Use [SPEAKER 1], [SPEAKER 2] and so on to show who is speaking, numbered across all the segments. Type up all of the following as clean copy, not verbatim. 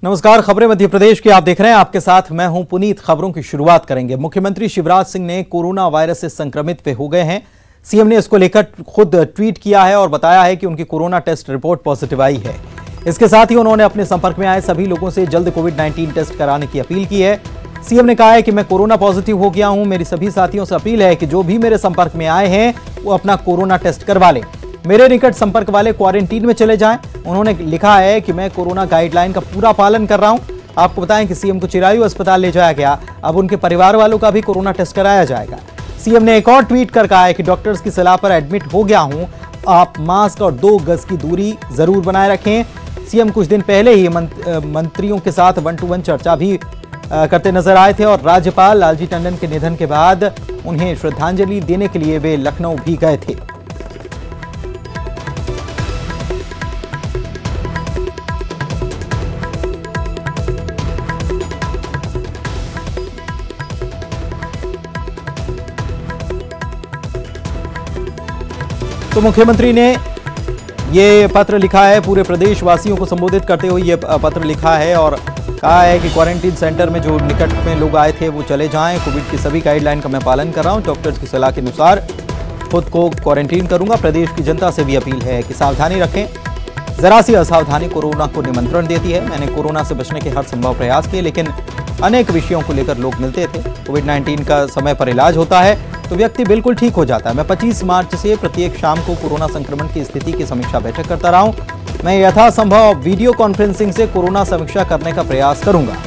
[SPEAKER 1] नमस्कार, खबरें मध्य प्रदेश की आप देख रहे हैं। आपके साथ मैं हूं पुनीत। खबरों की शुरुआत करेंगे। मुख्यमंत्री शिवराज सिंह ने कोरोना वायरस से संक्रमित हो गए हैं। सीएम ने इसको लेकर खुद ट्वीट किया है और बताया है कि उनकी कोरोना टेस्ट रिपोर्ट पॉजिटिव आई है। इसके साथ ही उन्होंने अपने संपर्क में आए सभी लोगों से जल्द कोविड-19 टेस्ट कराने की अपील की है। सीएम ने कहा है कि मैं कोरोना पॉजिटिव हो गया हूं। मेरी सभी साथियों से अपील है कि जो भी मेरे संपर्क में आए हैं वो अपना कोरोना टेस्ट करवा लें। मेरे निकट संपर्क वाले क्वारंटीन में चले जाएं। उन्होंने लिखा है कि मैं कोरोना गाइडलाइन का पूरा पालन कर रहा हूं। आपको बताएं कि सीएम को चिरायू अस्पताल ले जाया गया। अब उनके परिवार वालों का भी कोरोना टेस्ट कराया जाएगा। सीएम ने एक और ट्वीट कर कहा है कि डॉक्टर्स की सलाह पर एडमिट हो गया हूं। आप मास्क और 2 गज की दूरी जरूर बनाए रखें। सीएम कुछ दिन पहले ही मंत्रियों के साथ 1-to-1 चर्चा भी करते नजर आए थे और राज्यपाल लालजी टंडन के निधन के बाद उन्हें श्रद्धांजलि देने के लिए वे लखनऊ भी गए थे। तो मुख्यमंत्री ने ये पत्र लिखा है, पूरे प्रदेश वासियों को संबोधित करते हुए ये पत्र लिखा है और कहा है कि क्वारंटीन सेंटर में जो निकट में लोग आए थे वो चले जाएं। कोविड की सभी गाइडलाइन का मैं पालन कर रहा हूं। डॉक्टर्स की सलाह के अनुसार खुद को क्वारंटीन करूंगा। प्रदेश की जनता से भी अपील है कि सावधानी रखें। जरा सी असावधानी कोरोना को निमंत्रण देती है। मैंने कोरोना से बचने के हर संभव प्रयास किए, लेकिन अनेक विषयों को लेकर लोग मिलते थे। कोविड-19 का समय पर इलाज होता है तो व्यक्ति बिल्कुल ठीक हो जाता है। मैं 25 मार्च से प्रत्येक शाम को कोरोना संक्रमण की स्थिति की समीक्षा बैठक करता रहा हूं। मैं यथासंभव वीडियो कॉन्फ्रेंसिंग से कोरोना समीक्षा करने का प्रयास करूंगा।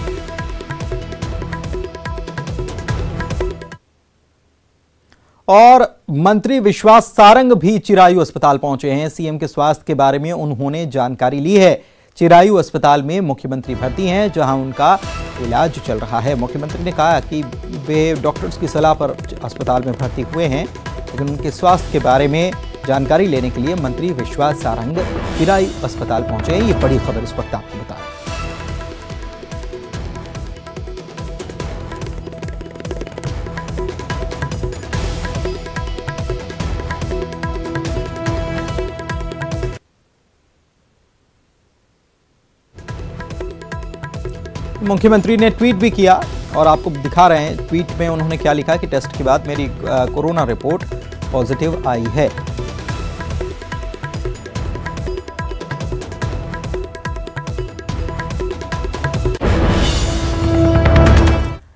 [SPEAKER 1] और मंत्री विश्वास सारंग भी चिरायू अस्पताल पहुंचे हैं। सीएम के स्वास्थ्य के बारे में उन्होंने जानकारी ली है। चिरायू अस्पताल में मुख्यमंत्री भर्ती हैं, जहां उनका इलाज चल रहा है। मुख्यमंत्री ने कहा कि वे डॉक्टर्स की सलाह पर अस्पताल में भर्ती हुए हैं, लेकिन उनके स्वास्थ्य के बारे में जानकारी लेने के लिए मंत्री विश्वास सारंग चिरायू अस्पताल पहुंचे हैं। ये बड़ी खबर इस वक्त आपको बता रहे हैं। मुख्यमंत्री ने ट्वीट भी किया और आपको दिखा रहे हैं। ट्वीट में उन्होंने क्या लिखा कि टेस्ट के बाद मेरी कोरोना रिपोर्ट पॉजिटिव आई है।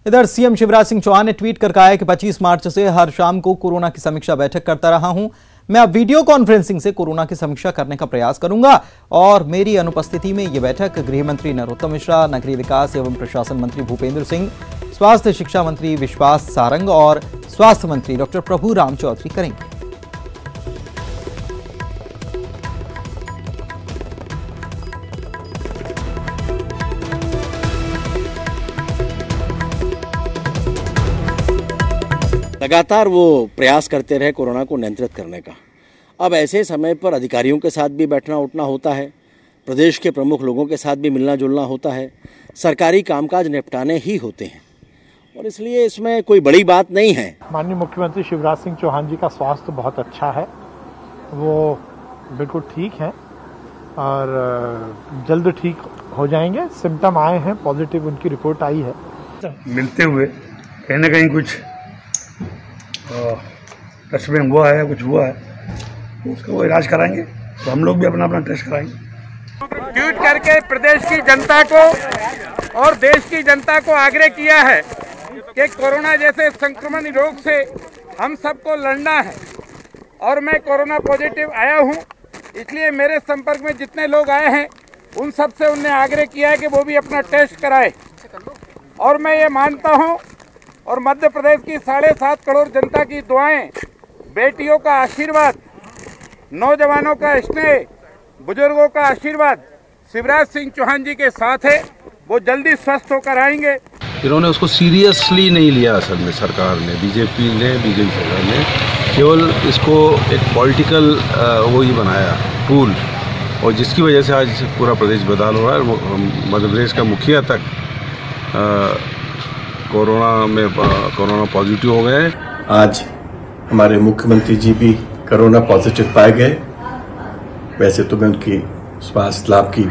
[SPEAKER 1] इधर सीएम शिवराज सिंह चौहान ने ट्वीट कर कहा है कि 25 मार्च से हर शाम को कोरोना की समीक्षा बैठक करता रहा हूं। मैं अब वीडियो कॉन्फ्रेंसिंग से कोरोना की समीक्षा करने का प्रयास करूंगा और मेरी अनुपस्थिति में यह बैठक गृह मंत्री नरोत्तम मिश्रा, नगरीय विकास एवं प्रशासन मंत्री भूपेंद्र सिंह, स्वास्थ्य शिक्षा मंत्री विश्वास सारंग और स्वास्थ्य मंत्री डॉक्टर प्रभुराम चौधरी करेंगे।
[SPEAKER 2] लगातार वो प्रयास करते रहे कोरोना को नियंत्रित करने का। अब ऐसे समय पर अधिकारियों के साथ भी बैठना उठना होता है, प्रदेश के प्रमुख लोगों के साथ भी मिलना जुलना होता है, सरकारी कामकाज निपटाने ही होते हैं और इसलिए इसमें कोई बड़ी बात नहीं है।
[SPEAKER 3] माननीय मुख्यमंत्री शिवराज सिंह चौहान जी का स्वास्थ्य बहुत अच्छा है, वो बिल्कुल ठीक है और जल्द ठीक हो जाएंगे। सिम्टम आए हैं, पॉजिटिव उनकी रिपोर्ट आई है।
[SPEAKER 4] मिलते हुए कहीं ना कहीं कुछ टेस्ट में हुआ है या कुछ हुआ है तो उसका वो इलाज कराएंगे, तो हम लोग भी अपना अपना टेस्ट कराएंगे।
[SPEAKER 5] ट्वीट करके प्रदेश की जनता को और देश की जनता को आग्रह किया है कि कोरोना जैसे संक्रमण रोग से हम सबको लड़ना है और मैं कोरोना पॉजिटिव आया हूं, इसलिए मेरे संपर्क में जितने लोग आए हैं उन सब से उन्हें आग्रह किया है कि वो भी अपना टेस्ट कराए। और मैं ये मानता हूं और मध्य प्रदेश की 7.5 करोड़ जनता की दुआएं, बेटियों का आशीर्वाद, नौजवानों का स्नेह, बुजुर्गों का आशीर्वाद शिवराज सिंह चौहान जी के साथ है। वो जल्दी स्वस्थ होकर आएंगे।
[SPEAKER 6] इन्होंने उसको सीरियसली नहीं लिया असल में सरकार ने, बीजेपी सरकार ने केवल इसको एक पॉलिटिकल वो ही बनाया टूल, और जिसकी वजह से आज पूरा प्रदेश बदहाल हो रहा है। मध्य प्रदेश का मुखिया तक कोरोना पॉजिटिव हो गए।
[SPEAKER 7] आज हमारे मुख्यमंत्री जी भी कोरोना पॉजिटिव पाए गए। वैसे तो मैं उनकी स्वास्थ्य लाभ की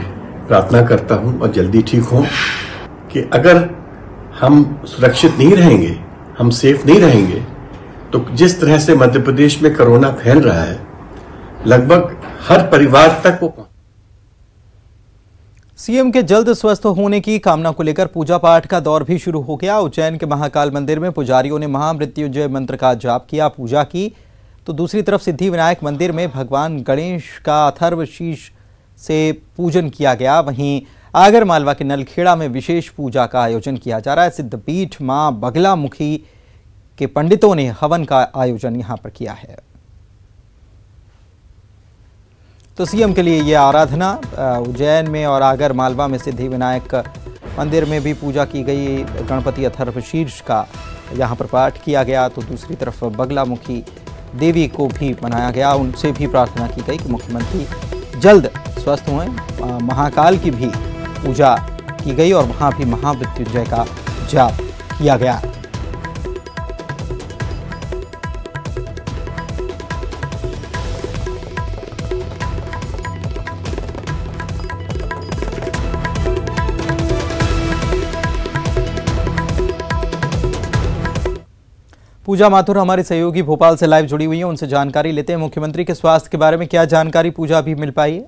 [SPEAKER 7] प्रार्थना करता हूं और जल्दी ठीक हों कि अगर हम सुरक्षित नहीं रहेंगे, हम सेफ नहीं रहेंगे, तो जिस तरह से मध्य प्रदेश में कोरोना फैल रहा है, लगभग हर परिवार तक वो।
[SPEAKER 1] सीएम के जल्द स्वस्थ होने की कामना को लेकर पूजा पाठ का दौर भी शुरू हो गया। उज्जैन के महाकाल मंदिर में पुजारियों ने महामृत्युंजय मंत्र का जाप किया, पूजा की। तो दूसरी तरफ सिद्धि विनायक मंदिर में भगवान गणेश का अथर्वशीष से पूजन किया गया। वहीं आगर मालवा के नलखेड़ा में विशेष पूजा का आयोजन किया जा रहा है। सिद्धपीठ मां बगलामुखी के पंडितों ने हवन का आयोजन यहां पर किया है। तो सीएम के लिए यह आराधना उज्जैन में और आगर मालवा में सिद्धि विनायक मंदिर में भी पूजा की गई। गणपति अथर्वशीर्ष का यहां पर पाठ किया गया। तो दूसरी तरफ बगलामुखी देवी को भी मनाया गया, उनसे भी प्रार्थना की गई कि मुख्यमंत्री जल्द स्वस्थ हुए। महाकाल की भी पूजा की गई और वहां भी महामृत्युंजय का जाप किया गया। पूजा माथुर हमारी सहयोगी भोपाल से लाइव जुड़ी हुई है, उनसे जानकारी लेते हैं। मुख्यमंत्री के स्वास्थ्य के बारे में क्या जानकारी पूजा अभी मिल पाई है?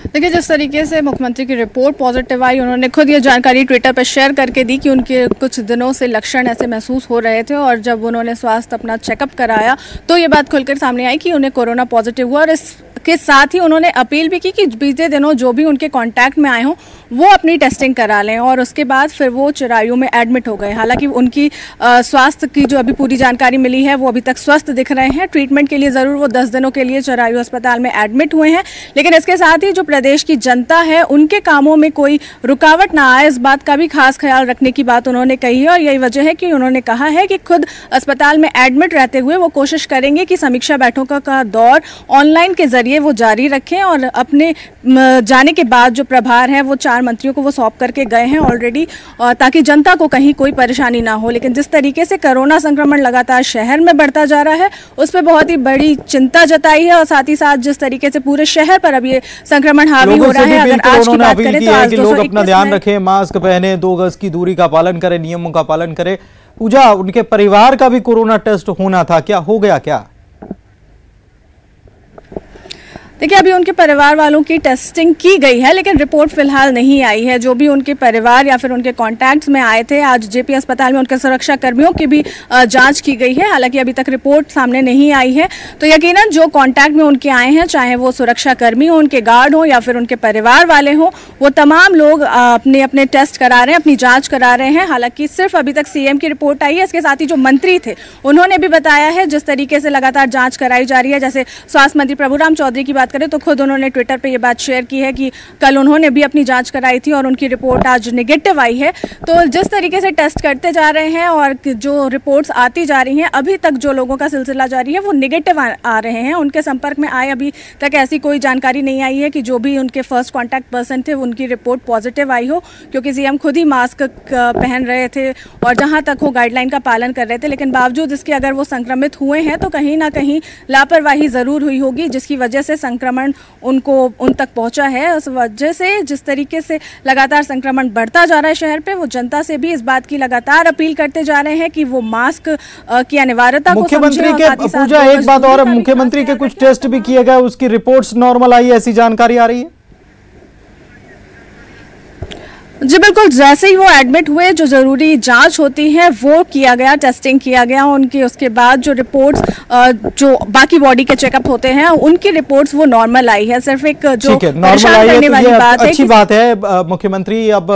[SPEAKER 8] देखिए, जिस तरीके से मुख्यमंत्री की रिपोर्ट पॉजिटिव आई, उन्होंने खुद ये जानकारी ट्विटर पर शेयर करके दी कि उनके कुछ दिनों से लक्षण ऐसे महसूस हो रहे थे और जब उन्होंने स्वास्थ्य अपना चेकअप कराया तो ये बात खुलकर सामने आई कि उन्हें कोरोना पॉजिटिव हुआ। और इसके साथ ही उन्होंने अपील भी की कि बीते दिनों जो भी उनके कांटेक्ट में आए हों वो अपनी टेस्टिंग करा लें और उसके बाद फिर वो चिरायू में एडमिट हो गए। हालांकि उनकी स्वास्थ्य की जो अभी पूरी जानकारी मिली है वो अभी तक स्वस्थ दिख रहे हैं। ट्रीटमेंट के लिए ज़रूर वो 10 दिनों के लिए चिरायू अस्पताल में एडमिट हुए हैं, लेकिन इसके साथ ही जो प्रदेश की जनता है उनके कामों में कोई रुकावट ना आए, इस बात का भी खास ख्याल रखने की बात उन्होंने कही है। और यही वजह है कि उन्होंने कहा है कि खुद अस्पताल में एडमिट रहते हुए वो कोशिश करेंगे कि समीक्षा बैठकों का दौर ऑनलाइन के जरिए वो जारी रखें और अपने जाने के बाद जो प्रभार है वो 4 मंत्रियों को वो सौंप करके गए हैं ऑलरेडी, ताकि जनता को कहीं कोई परेशानी ना हो। लेकिन जिस तरीके से कोरोना संक्रमण लगातार शहर में बढ़ता जा रहा है उस पर बहुत ही बड़ी चिंता जताई है और साथ ही साथ जिस तरीके से पूरे शहर पर अब ये संक्रमण हावी हो रहा है। अगर आज की बात करें तो आज
[SPEAKER 1] लोग अपना ध्यान रखें, मास्क पहने, 2 गज की दूरी का पालन करें, नियमों का पालन करें। पूजा, उनके परिवार का भी कोरोना टेस्ट होना था, क्या हो गया क्या?
[SPEAKER 8] देखिए, अभी उनके परिवार वालों की टेस्टिंग की गई है लेकिन रिपोर्ट फिलहाल नहीं आई है। जो भी उनके परिवार या फिर उनके कॉन्टैक्ट्स में आए थे, आज जेपी अस्पताल में उनके सुरक्षा कर्मियों की भी जांच की गई है। हालांकि अभी तक रिपोर्ट सामने नहीं आई है। तो यकीनन जो कॉन्टैक्ट में उनके आए हैं, चाहे वो सुरक्षा कर्मी हो, उनके गार्ड हो या फिर उनके परिवार वाले हों, वो तमाम लोग अपने अपने टेस्ट करा रहे हैं, अपनी जाँच करा रहे हैं। हालांकि सिर्फ अभी तक सीएम की रिपोर्ट आई है। इसके साथ ही जो मंत्री थे उन्होंने भी बताया है जिस तरीके से लगातार जाँच कराई जा रही है। जैसे स्वास्थ्य मंत्री प्रभुराम चौधरी की बात करें तो खुद उन्होंने ट्विटर पे ये बात शेयर की है कि कल उन्होंने भी अपनी जांच कराई थी और उनकी रिपोर्ट आज नेगेटिव आई है। तो जिस तरीके से टेस्ट करते जा रहे हैं और जो रिपोर्ट्स आती जा रही हैं, अभी तक जो लोगों का सिलसिला जारी है वो नेगेटिव आ रहे हैं। उनके संपर्क में आए अभी तक ऐसी कोई जानकारी नहीं आई है कि जो भी उनके फर्स्ट कॉन्टैक्ट पर्सन थे उनकी रिपोर्ट पॉजिटिव आई हो, क्योंकि सीएम खुद ही मास्क पहन रहे थे और जहाँ तक हो गाइडलाइन का पालन कर रहे थे। लेकिन बावजूद इसके अगर वो संक्रमित हुए हैं तो कहीं ना कहीं लापरवाही ज़रूर हुई होगी जिसकी वजह से संक्रमण उन तक पहुंचा है। उस वजह से जिस तरीके से लगातार संक्रमण बढ़ता जा रहा है शहर पे, वो जनता से भी इस बात की लगातार अपील करते जा रहे हैं कि वो मास्क की अनिवार्यता को
[SPEAKER 1] मुख्यमंत्री के पूजा एक बात और, मुख्यमंत्री के कुछ टेस्ट भी किए गए, उसकी रिपोर्ट्स नॉर्मल आई, ऐसी जानकारी आ रही है?
[SPEAKER 8] जी बिल्कुल, जैसे ही वो एडमिट हुए जो ज़रूरी जांच होती है वो किया गया, टेस्टिंग किया गया उनकी। उसके बाद जो रिपोर्ट्स जो बाकी बॉडी के चेकअप होते हैं उनकी रिपोर्ट्स वो नॉर्मल आई है। सिर्फ एक जो परेशान करने वाली बात है,
[SPEAKER 1] अच्छी बात है। मुख्यमंत्री अब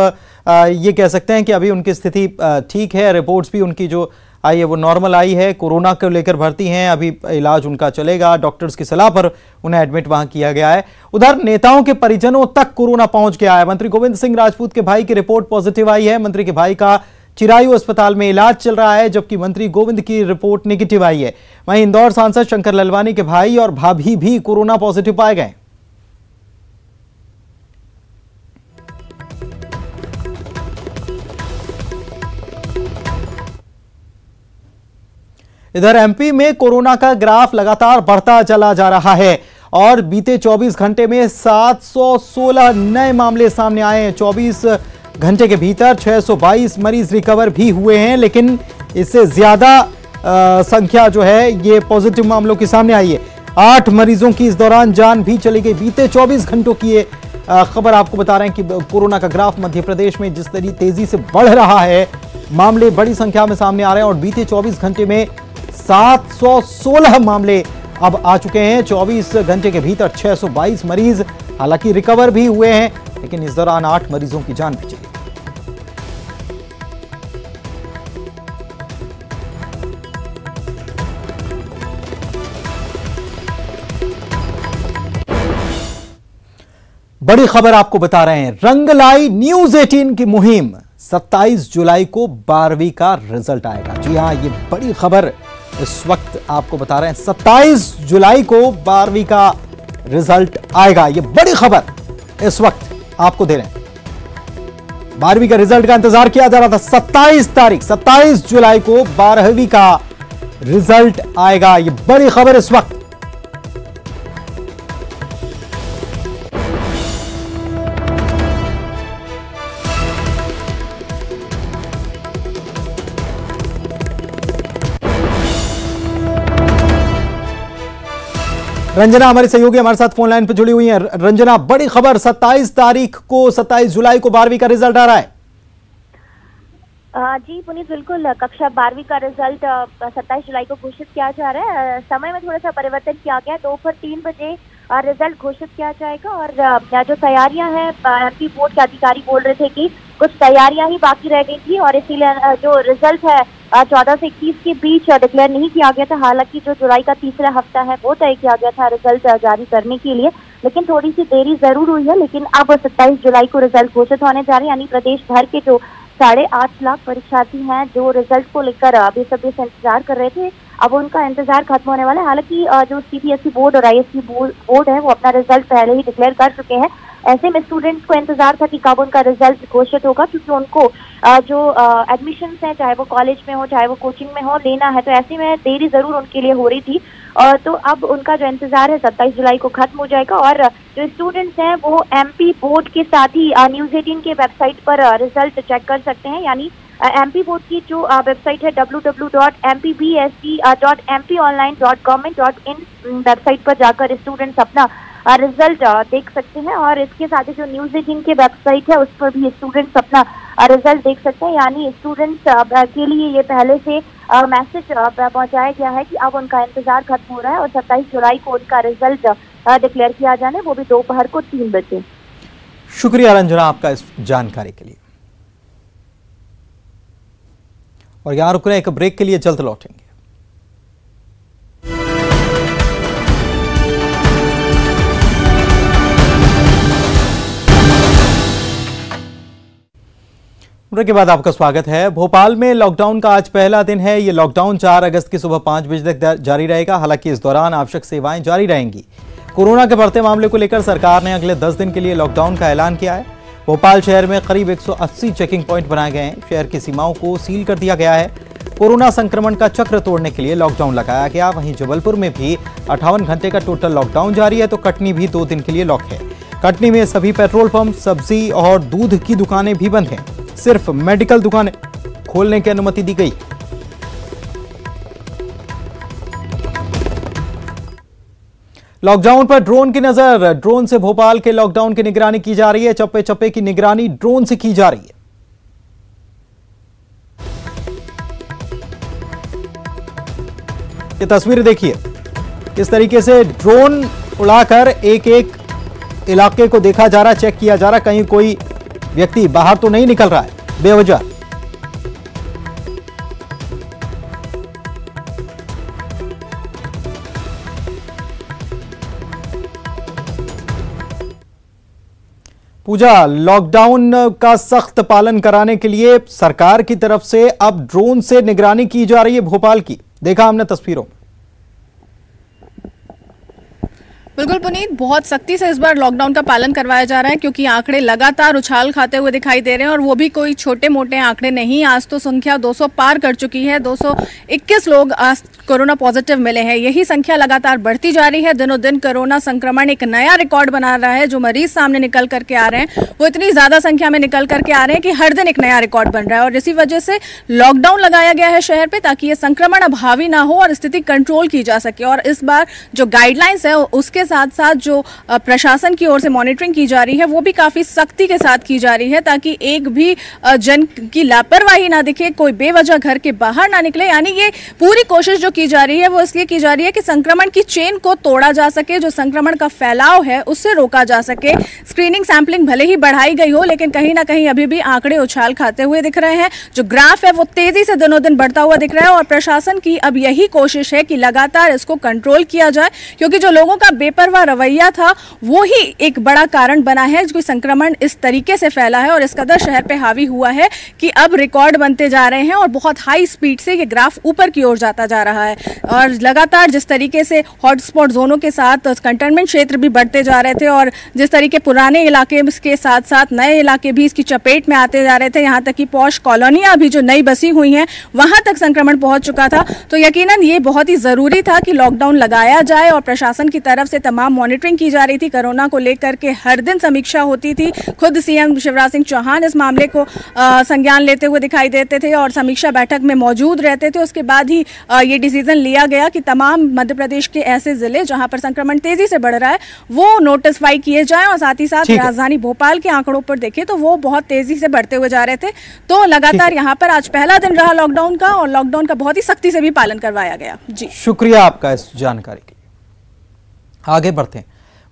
[SPEAKER 1] ये कह सकते हैं कि अभी उनकी स्थिति ठीक है, रिपोर्ट्स भी उनकी जो आई है वो नॉर्मल आई है। कोरोना को लेकर भर्ती हैं, अभी इलाज उनका चलेगा, डॉक्टर्स की सलाह पर उन्हें एडमिट वहां किया गया है। उधर नेताओं के परिजनों तक कोरोना पहुंच गया है। मंत्री गोविंद सिंह राजपूत के भाई की रिपोर्ट पॉजिटिव आई है। मंत्री के भाई का चिरायू अस्पताल में इलाज चल रहा है, जबकि मंत्री गोविंद की रिपोर्ट नेगेटिव आई है। वहीं इंदौर सांसद शंकर ललवानी के भाई और भाभी भी कोरोना पॉजिटिव पाए गए। इधर एमपी में कोरोना का ग्राफ लगातार बढ़ता चला जा रहा है और बीते 24 घंटे में 716 नए मामले सामने आए हैं। 24 घंटे के भीतर 622 मरीज रिकवर भी हुए हैं, लेकिन इससे ज्यादा संख्या जो है ये पॉजिटिव मामलों की सामने आई है। 8 मरीजों की इस दौरान जान भी चली गई। बीते 24 घंटों की ये खबर आपको बता रहे हैं कि कोरोना का ग्राफ मध्य प्रदेश में जिस तरीके तेजी से बढ़ रहा है, मामले बड़ी संख्या में सामने आ रहे हैं और बीते 24 घंटे में 716 मामले अब आ चुके हैं। 24 घंटे के भीतर 622 मरीज हालांकि रिकवर भी हुए हैं, लेकिन इस दौरान 8 मरीजों की जान भी चली। बड़ी खबर आपको बता रहे हैं, रंग लाई न्यूज 18 की मुहिम। 27 जुलाई को 12वीं का रिजल्ट आएगा। जी हां, ये बड़ी खबर इस वक्त आपको बता रहे हैं। 27 जुलाई को 12वीं का रिजल्ट आएगा, ये बड़ी खबर इस वक्त आपको दे रहे हैं। 12वीं का रिजल्ट का इंतजार किया जा रहा था। 27 जुलाई को 12वीं का रिजल्ट आएगा, ये बड़ी खबर इस वक्त। रंजना हमारी सहयोगी हमारे साथ फोन लाइन पर जुड़ी हुई हैं। रंजना, बड़ी खबर, 27 जुलाई को 12वीं का रिजल्ट आ रहा है।
[SPEAKER 9] जी पुनीत, बिल्कुल कक्षा 12वीं का रिजल्ट 27 जुलाई को घोषित किया जा रहा है। समय में थोड़ा सा परिवर्तन किया गया, दोपहर 3 बजे रिजल्ट घोषित किया जाएगा। और जो तैयारियां हैं, एमपी बोर्ड के अधिकारी बोल रहे थे कि कुछ तैयारियां ही बाकी रह गई थी और इसीलिए जो रिजल्ट है 14 से 21 के बीच डिक्लेयर नहीं किया गया था। हालांकि जो जुलाई का तीसरा हफ्ता है वो तय किया गया था रिजल्ट जारी करने के लिए, लेकिन थोड़ी सी देरी जरूर हुई है। लेकिन अब 27 जुलाई को रिजल्ट घोषित होने जा रहे हैं, यानी प्रदेश भर के जो 8.5 लाख परीक्षार्थी हैं जो रिजल्ट को लेकर बेसब्री से इंतजार कर रहे थे, अब उनका इंतजार खत्म होने वाला है। हालांकि जो सीबीएसई बोर्ड और आईएससी बोर्ड है वो अपना रिजल्ट पहले ही डिक्लेयर कर चुके हैं। ऐसे में स्टूडेंट्स को इंतजार था कि कब उनका रिजल्ट घोषित होगा, क्योंकि उनको जो एडमिशन्स हैं, चाहे वो कॉलेज में हो चाहे वो कोचिंग में हो, लेना है। तो ऐसे में देरी जरूर उनके लिए हो रही थी। तो अब उनका जो इंतजार है 27 जुलाई को खत्म हो जाएगा। और जो स्टूडेंट्स हैं वो एमपी बोर्ड के साथ ही न्यूज 18 के वेबसाइट पर रिजल्ट चेक कर सकते हैं। यानी एमपी बोर्ड की जो वेबसाइट है www.mpbsc.mponline.government.in वेबसाइट पर जाकर स्टूडेंट्स अपना रिजल्ट देख सकते हैं। और इसके साथ ही जो न्यूज 18 की वेबसाइट है उस पर भी स्टूडेंट्स अपना रिजल्ट देख सकते हैं। यानी स्टूडेंट्स के लिए ये पहले से मैसेज पहुंचाया गया है कि अब उनका इंतजार खत्म हो रहा है और 27 जुलाई को उनका रिजल्ट डिक्लेयर किया जाना है, वो भी दोपहर को 3 बजे।
[SPEAKER 1] शुक्रिया रंजना आपका इस जानकारी के लिए। और यहां रुक रहे हैं, एक ब्रेक के लिए, जल्द लौटेंगे। ब्रेक के बाद आपका स्वागत है। भोपाल में लॉकडाउन का आज पहला दिन है। ये लॉकडाउन 4 अगस्त की सुबह 5 बजे तक जारी रहेगा। हालांकि इस दौरान आवश्यक सेवाएं जारी रहेंगी। कोरोना के बढ़ते मामले को लेकर सरकार ने अगले 10 दिन के लिए लॉकडाउन का ऐलान किया है। भोपाल शहर में करीब 180 चेकिंग पॉइंट बनाए गए हैं। शहर की सीमाओं को सील कर दिया गया है। कोरोना संक्रमण का चक्र तोड़ने के लिए लॉकडाउन लगाया गया। वहीं जबलपुर में भी 58 घंटे का टोटल लॉकडाउन जारी है। तो कटनी भी 2 दिन के लिए लॉक है। कटनी में सभी पेट्रोल पंप, सब्जी और दूध की दुकानें भी बंद हैं। सिर्फ मेडिकल दुकानें खोलने की अनुमति दी गई। लॉकडाउन पर ड्रोन की नजर। ड्रोन से भोपाल के लॉकडाउन की निगरानी की जा रही है। चप्पे चप्पे की निगरानी ड्रोन से की जा रही है। ये तस्वीर देखिए, किस तरीके से ड्रोन उड़ाकर एक एक इलाके को देखा जा रहा, चेक किया जा रहा, कहीं कोई व्यक्ति बाहर तो नहीं निकल रहा है बेवजह। पूजा, लॉकडाउन का सख्त पालन कराने के लिए सरकार की तरफ से अब ड्रोन से निगरानी की जा रही है भोपाल की। देखा हमने तस्वीरों में।
[SPEAKER 8] बिल्कुल पुनीत, बहुत सख्ती से इस बार लॉकडाउन का पालन करवाया जा रहा है क्योंकि आंकड़े लगातार उछाल खाते हुए दिखाई दे रहे हैं और वो भी कोई छोटे मोटे आंकड़े नहीं। आज तो संख्या 200 पार कर चुकी है। 221 लोग आज कोरोना पॉजिटिव मिले हैं। यही संख्या लगातार बढ़ती जा रही है। दिनों दिन कोरोना संक्रमण एक नया रिकॉर्ड बना रहा है। जो मरीज सामने निकल करके आ रहे हैं वो इतनी ज्यादा संख्या में निकल करके आ रहे हैं कि हर दिन एक नया रिकॉर्ड बन रहा है और इसी वजह से लॉकडाउन लगाया गया है शहर पे, ताकि ये संक्रमण अब हावी ना हो और स्थिति कंट्रोल की जा सके। और इस बार जो गाइडलाइंस है उसके साथ साथ जो प्रशासन की ओर से मॉनिटरिंग की जा रही है वो भी काफी सख्ती के साथ की जा रही है, ताकि एक भी जन की लापरवाही ना दिखे, कोई बेवजह घर के बाहर ना निकले। यानी ये पूरी कोशिश जो की जा रही है वो इसलिए की जा रही है कि संक्रमण की चेन को तोड़ा जा सके, जो संक्रमण का फैलाव है उससे रोका जा सके। स्क्रीनिंग सैंपलिंग भले ही बढ़ाई गई हो, लेकिन कहीं ना कहीं अभी भी आंकड़े उछाल खाते हुए दिख रहे हैं। जो ग्राफ है वो तेजी से दिनों दिन बढ़ता हुआ दिख रहा है और प्रशासन की अब यही कोशिश है कि लगातार इसको कंट्रोल किया जाए, क्योंकि जो लोगों का बेपरवाह रवैया था वो ही एक बड़ा कारण बना है जो संक्रमण इस तरीके से फैला है और इस कदर शहर पे हावी हुआ है कि अब रिकॉर्ड बनते जा रहे हैं और बहुत हाई स्पीड से ये ग्राफ ऊपर की ओर जाता जा रहा है। और लगातार जिस तरीके से हॉटस्पॉट जोनों के साथ कंटेनमेंट क्षेत्र भी बढ़ते जा रहे थे और जिस तरीके पुराने इलाके के साथ साथ नए इलाके भी इसकी चपेट में आते जा रहे थे, यहाँ तक कि पॉश कॉलोनियां भी जो नई बसी हुई हैं वहां तक संक्रमण पहुंच चुका था। तो यकीनन ये बहुत ही जरूरी था कि लॉकडाउन लगाया जाए और प्रशासन की तरफ से तमाम मॉनिटरिंग की जा रही थी। कोरोना को लेकर के हर दिन समीक्षा होती थी। खुद सीएम शिवराज सिंह चौहान इस मामले को संज्ञान लेते हुए दिखाई देते थे और समीक्षा बैठक में मौजूद रहते थे। उसके बाद ही ये डिसीजन लिया गया कि तमाम मध्य प्रदेश के ऐसे जिले जहां पर संक्रमण तेजी से बढ़ रहा है वो नोटिफाई किए जाएं और साथ ही साथ राजधानी भोपाल के आंकड़ों पर देखें तो वो बहुत तेजी से बढ़ते हुए जा रहे थे। तो लगातार यहाँ पर आज पहला दिन रहा लॉकडाउन का और लॉकडाउन का बहुत ही सख्ती से भी पालन करवाया गया। जी
[SPEAKER 1] शुक्रिया आपका इस जानकारी के लिए। आगे बढ़ते हैं।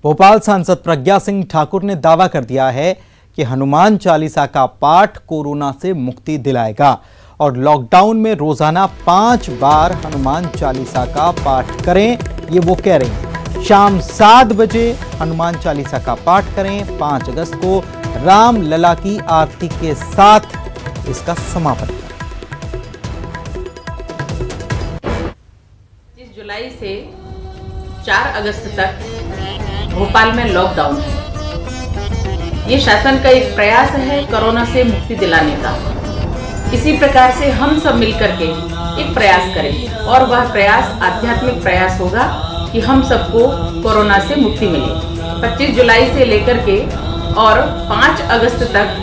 [SPEAKER 1] भोपाल सांसद प्रज्ञा सिंह ठाकुर ने दावा कर दिया है कि हनुमान चालीसा का पाठ कोरोना से मुक्ति दिलाएगा और लॉकडाउन में रोजाना 5 बार हनुमान चालीसा का पाठ करें, ये वो कह रही हैं। शाम 7 बजे हनुमान चालीसा का पाठ करें। 5 अगस्त को राम लला की आरती के साथ इसका समापन करें।
[SPEAKER 10] 25 जुलाई से 4 अगस्त तक भोपाल में लॉकडाउन है। ये शासन का एक प्रयास है कोरोना से मुक्ति दिलाने का। इसी प्रकार से हम सब मिलकर के एक प्रयास करें और वह प्रयास आध्यात्मिक प्रयास होगा कि हम सबको कोरोना से मुक्ति मिले। 25 जुलाई से लेकर के और 5 अगस्त तक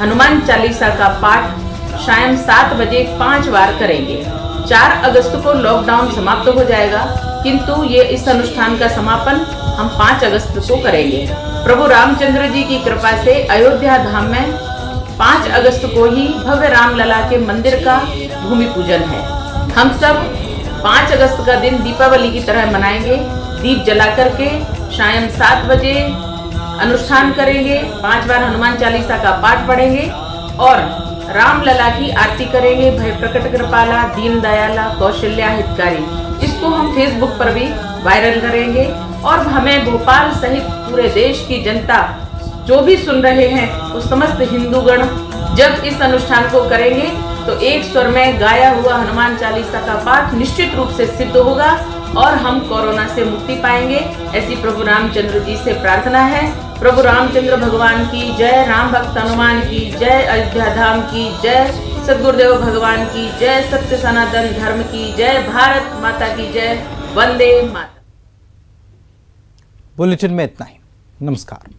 [SPEAKER 10] हनुमान चालीसा का पाठ शाम 7 बजे 5 बार करेंगे। 4 अगस्त को लॉकडाउन समाप्त हो जाएगा, किंतु ये इस अनुष्ठान का समापन हम 5 अगस्त को करेंगे। प्रभु रामचंद्र जी की कृपा से अयोध्या धाम में 5 अगस्त को ही भव्य रामलला के मंदिर का भूमि पूजन है। हम सब 5 अगस्त का दिन दीपावली की तरह मनाएंगे। दीप जला करके शाम 7 बजे अनुष्ठान करेंगे। 5 बार हनुमान चालीसा का पाठ पढ़ेंगे और रामलला की आरती करेंगे। भय प्रकट कृपाला, दीन दयाला, कौशल्या हितकारी। इसको हम फेसबुक पर भी वायरल करेंगे और हमें भोपाल सहित पूरे देश की जनता जो भी सुन रहे हैं वो समस्त हिंदूगण जब इस अनुष्ठान को करेंगे तो एक स्वर में गाया हुआ हनुमान चालीसा का पाठ निश्चित रूप से सिद्ध होगा और हम कोरोना से मुक्ति पाएंगे। ऐसी प्रभु रामचंद्र जी से प्रार्थना है। प्रभु रामचंद्र भगवान की जय, राम भक्त हनुमान की जय, अयोध्या धाम की जय, सद्गुरुदेव भगवान की जय, सत्य सनातन धर्म की जय, भारत माता की जय, वंदे मातरम।
[SPEAKER 1] बुलेटिन में इतना ही। नमस्कार।